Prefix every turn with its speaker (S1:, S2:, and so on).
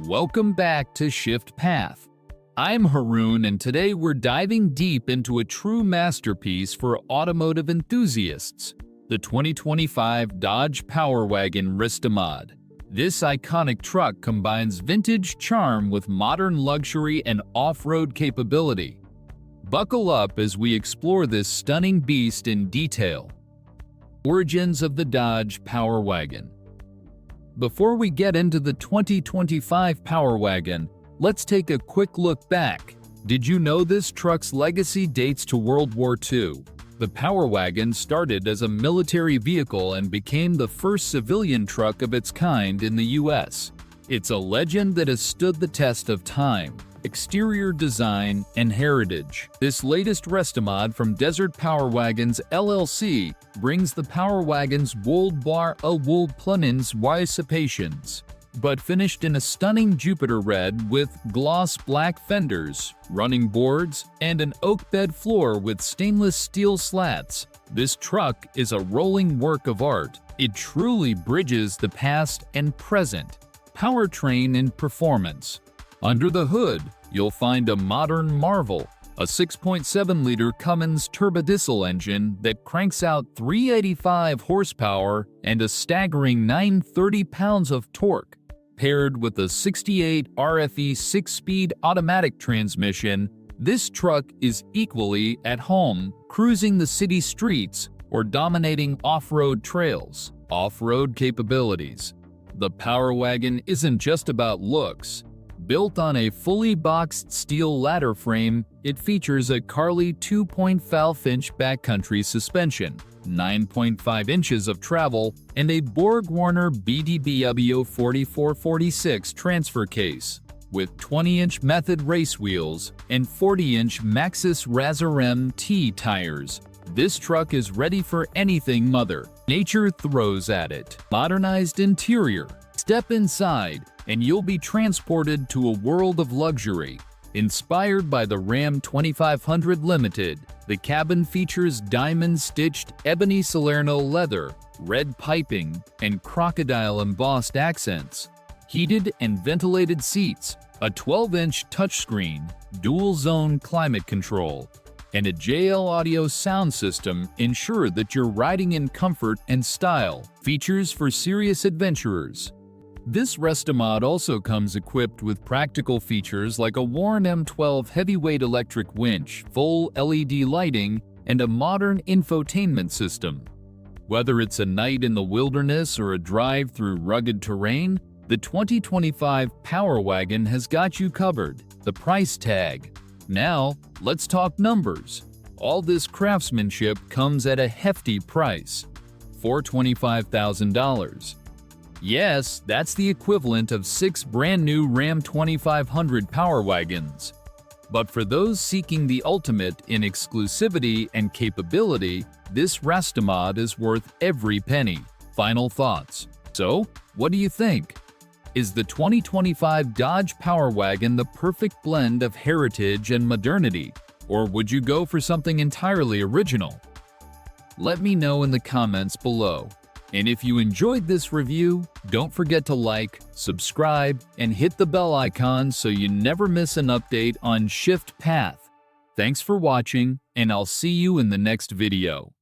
S1: Welcome back to Shift Path. I'm Haroon, and today we're diving deep into a true masterpiece for automotive enthusiasts, the 2025 Dodge Power Wagon Restomod. This iconic truck combines vintage charm with modern luxury and off-road capability. Buckle up as we explore this stunning beast in detail. Origins of the Dodge Power Wagon. Before we get into the 2025 Power Wagon, let's take a quick look back. Did you know this truck's legacy dates to World War II? The Power Wagon started as a military vehicle and became the first civilian truck of its kind in the U.S. It's a legend that has stood the test of time, exterior design, and heritage. This latest Restomod from Power Wagons LLC brings the Power Wagon's WWII-Inspired, but finished in a stunning Jupiter red with gloss black fenders, running boards, and an oak bed floor with stainless steel slats. This truck is a rolling work of art. It truly bridges the past and present. Powertrain and performance. Under the hood, you'll find a modern marvel, a 6.7-liter Cummins turbodiesel engine that cranks out 385 horsepower and a staggering 930 pounds of torque. Paired with a 68 RFE 6-speed automatic transmission, this truck is equally at home cruising the city streets or dominating off-road trails. Off-road capabilities. The Power Wagon isn't just about looks. Built on a fully boxed steel ladder frame, it features a Carli 2.5-inch backcountry suspension, 9.5 inches of travel, and a BorgWarner BDBW 4446 transfer case. With 20-inch Method race wheels and 40-inch Maxxis Razor MT tires, this truck is ready for anything Mother Nature throws at it. Modernized interior. Step inside, and you'll be transported to a world of luxury. Inspired by the Ram 2500 Limited, the cabin features diamond-stitched ebony Salerno leather, red piping, and crocodile-embossed accents. Heated and ventilated seats, a 12-inch touchscreen, dual-zone climate control, and a JL Audio sound system ensure that you're riding in comfort and style. Features for serious adventurers. This Restomod also comes equipped with practical features like a Warn M12 heavyweight electric winch, full LED lighting, and a modern infotainment system. Whether it's a night in the wilderness or a drive through rugged terrain, the 2025 Power Wagon has got you covered. The price tag. Now, let's talk numbers. All this craftsmanship comes at a hefty price, $425,000. Yes, that's the equivalent of 6 brand-new Ram 2500 Power Wagons. But for those seeking the ultimate in exclusivity and capability, this Restomod is worth every penny. Final thoughts. So, what do you think? Is the 2025 Dodge Power Wagon the perfect blend of heritage and modernity? Or would you go for something entirely original? Let me know in the comments below. And if you enjoyed this review, don't forget to like, subscribe, and hit the bell icon so you never miss an update on Shift Path. Thanks for watching, and I'll see you in the next video.